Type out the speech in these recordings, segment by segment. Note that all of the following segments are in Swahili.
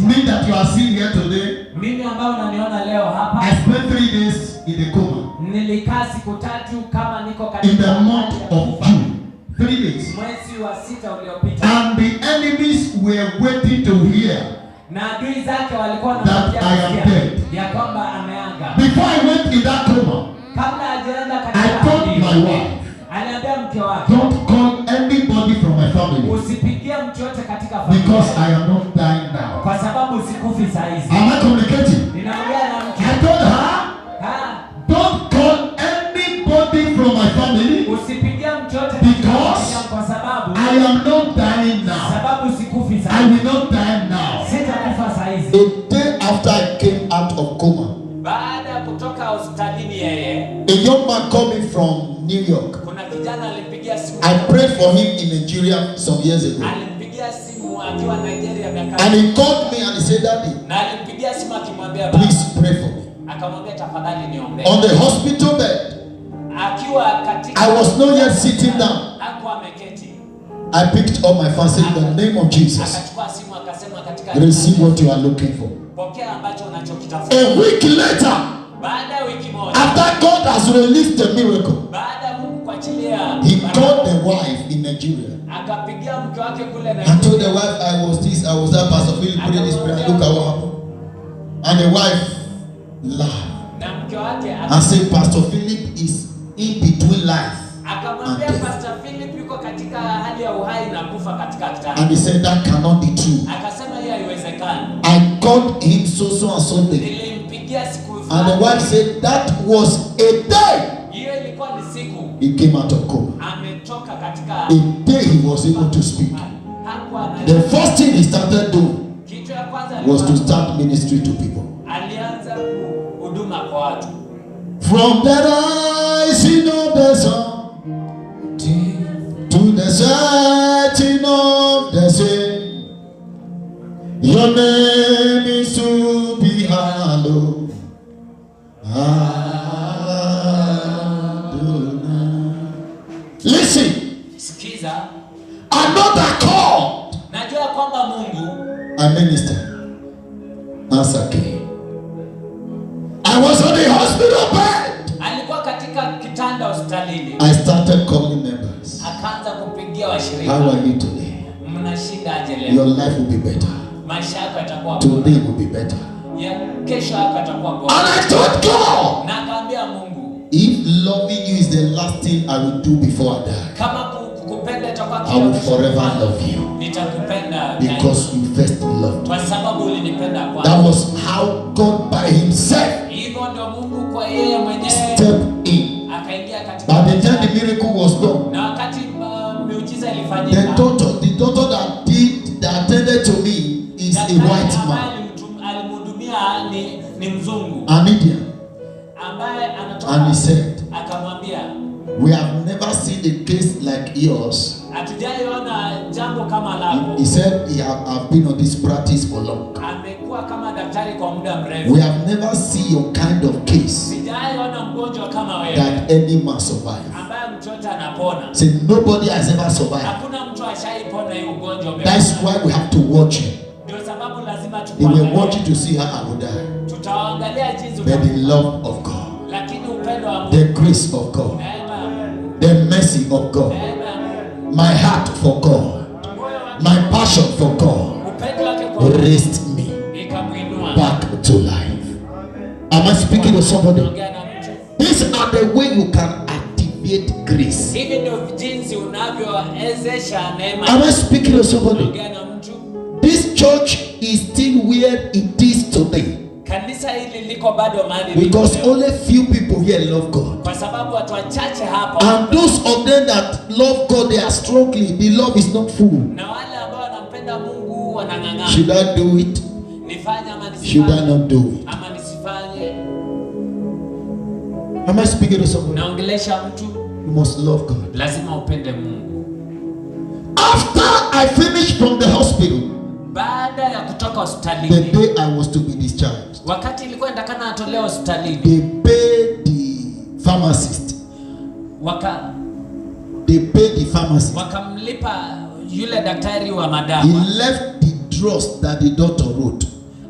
Me that you are seeing here today. Mimi ambao unaniona leo hapa. I spent 3 days in the coma. Nilikaa siku 3 kama niko katika in the month of June. 3 days. Mwezi wa 6 uliopita. And the enemies were waiting to hear. Na adui zake walikuwa that I am dead. Ya kwamba ameanga. Before I went in that coma, kabla hajaenda katika I told my wife, aliambia mke wake, don't call anybody from my family. Usipigie mtu yote katika familia. Because I am not dying now. Kwa sababu sikufi saa hizi. Am I communicating? Ninaongea na mke. I told her, don't call anybody from my family. Usipigie mtu yote because kwa sababu I am not dying now. Sababu sikufi saa I hizi. will not die now. Sitakufa saa hizi. The day after I came out of coma, baada ya kutoka hospitalini yeye, a young man coming from New York. Kuna kijana alimpigia simu. I prayed for him in Nigeria some years ago. Alimpigia simu akiwa Nigeria miaka. And he called me and he said, Daddy, na alimpigia simu akimwambia baba, please pray for me. Akamwambia tafadhali niombe. On the hospital bed. Akiwa katika I was not yet sitting down. Hakuwa ameketi. I picked up my phone, said, in the name of Jesus, akachukua simu akasema katika receive what you are looking for. Pokea ambacho unachokitafuta. A week later, baada ya wiki moja, after God has released the miracle, baada Mungu kuachilia, he called the wife in Nigeria. Akapigia mke wake kule na I told the wife I was this, I was that. Pastor Philip prayed this prayer. Look at what happened. And the wife laughed na mke wake and said, Pastor Philip is in between life. Akamwambia Pastor Philip yuko katika hali ya uhai na kufa katika kitanda. And he said that cannot be true. Akasema hiyo haiwezekani. I called him so and so day. Nilimpigia siku fulani. And the wife said that was a day. Hiyo ilikuwa ni siku. He came out of coma. Ametoka katika a day he was able to speak. The first thing he started doing was to start ministry to people. Alianza huduma kwa watu. From the rising of the sun to the setting of the sun, your name is to be hallowed. Listen. Sikiza. Another call. Najua kwamba Mungu. A minister. Answer came. I was on the hospital bed. Alikuwa katika kitanda hospitalini. I started calling members. Akaanza kupigia washirika. How are you today? Mnashinda aje leo? Your life will be better. Maisha yako yatakuwa bora. Today will be better. Ya kesho yako yatakuwa bora. And I told God. Na akaambia Mungu. If loving you is the last thing I will do before I die. Kama kukupenda itakuwa I will forever love you. Nitakupenda because you first loved me. Kwa sababu ulinipenda kwanza. That was how God by himself. Hivyo ndio Mungu kwa yeye mwenyewe. Step in. Akaingia katika. By the time the miracle was done. Na wakati miujiza ilifanyika. The doctor that attended to me is a white man. Alimhudumia ni mzungu. An Indian. Ambaye anatoka. And he said, akamwambia, we have never seen a case like yours. Hatujaiona jambo kama lako. He said he have been on this practice for long. Amekuwa kama daktari kwa muda mrefu. We have never seen your kind of case. Sijaiona mgonjwa kama wewe. That any man survive. Ambaye mtu yote anapona. Say nobody has ever survived. Hakuna mtu ashaipona hiyo ugonjwa. That's why we have to watch him. Ndio sababu lazima They will watch you to see how I will die. Tutaangalia jinsi but the love of God. Lakini upendo wa Mungu. The grace of God. Amen. The mercy of God. Amen. My heart for God. My passion for God. Raised me back to life. Am I speaking to somebody? These are the way you can activate grace. Am I speaking to somebody? This church is still where it is today. Because only few people here love God. And those of them that love God, they are struggling. The love is not full. Should I do it? Should I not do it? Am I speaking to someone? You must love God. After I finished from the hospital, the day I was to be discharged, they paid the pharmacist. They paid the pharmacist. Yule daktari wa madawa. He left the drugs that the doctor wrote.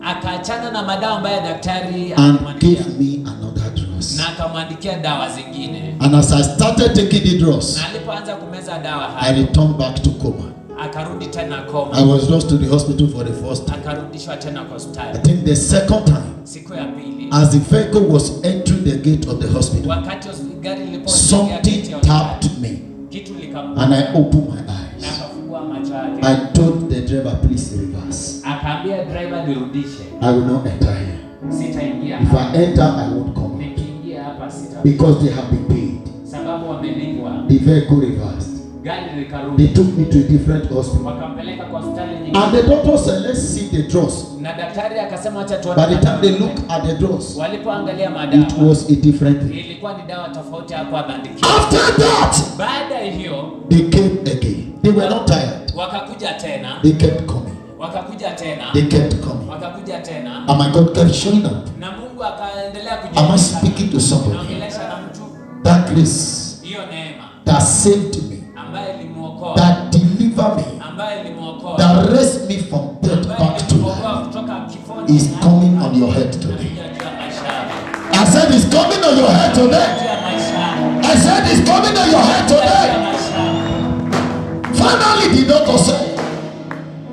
akaachana na madawa ambayo daktari and gave me another drugs. na akamwandikia dawa zingine. And as I started taking the drugs, Na alipoanza kumeza dawa I hayo, returned back to coma. akarudi tena I koma. was rushed to the hospital for the first time. Akarudishwa tena kwa I hospitali. think the second time, Siku ya pili, as the vehicle was entering the gate of the hospital, wakati gari lilipoingia something geti ya hospitali, tapped me kitu likamgusa and I opened my na eyes. akafungua macho yake. I told the driver, please reverse. Akaambia driver nirudishe. I will not enter here. Sitaingia If hapa. I enter, I won't come out. Nikiingia hapa sita. Because they have been paid. Sababu wamelipwa. The vehicle reversed. Gari They likarudi. took me to a different hospital. Wakampeleka kwa hospitali nyingine. And the doctor said, let's see the drugs. Na daktari akasema acha tuone. By the time they look at the drugs, Walipoangalia it madawa, was a different thing. ilikuwa ni dawa tofauti hapo ameandikiwa. After that, Baada ya hiyo they came again. They were not tired. wakakuja tena. They kept coming. Wakakuja tena. They kept coming. Wakakuja tena. And my God kept showing up. Na Mungu akaendelea Am I speaking to somebody? Naongelesha na mtu. That grace Hiyo neema that saved me, ambaye ilimuokoa, that delivered me, ambaye ilimuokoa, that raised me from death back to life, kutoka kifoni is coming on your head today. juu ya maisha yako. I said it's coming on your head Juu today. ya maisha yako. I said it's coming on your head Juu ya today. maisha yako. Finally, the doctor said,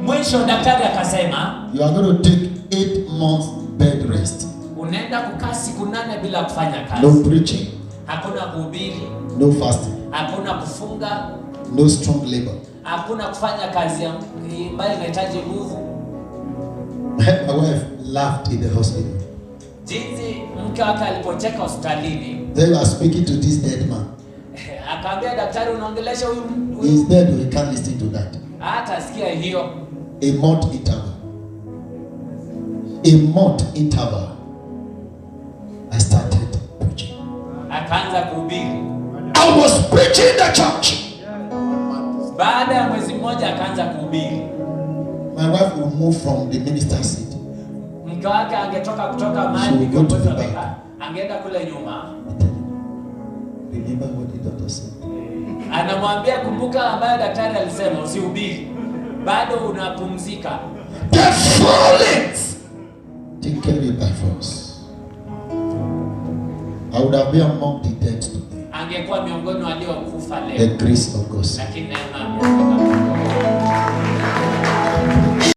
Mwisho daktari akasema you are going to take 8 months bed rest. unaenda kukaa siku 8 bila kufanya No kazi. preaching, Hakuna kuhubiri, no fasting, hakuna kufunga, no strong labor. hakuna kufanya kazi ambayo inahitaji nguvu. My wife laughed in the hospital. Jinsi mke wake alipocheka hospitalini, They were speaking to this dead man. akaambia daktari, unaongelesha huyu He's dead, we can't listen to that. hata sikia hiyo. A month interval. A month interval. I started preaching. Akaanza kuhubiri. I was preaching in the church. Baada ya mwezi mmoja akaanza kuhubiri. My wife will move from the minister's seat. Mke wake angetoka kutoka She mahali will go to kiongozi the amekaa, angeenda kule nyuma. Remember what the doctor said? Anamwambia kumbuka ambayo daktari alisema usihubiri. Bado unapumzika. The fallings take care by force. I would have been among the dead today. Angekuwa miongoni waliokufa The leo. grace of God. Lakini neema ya Mungu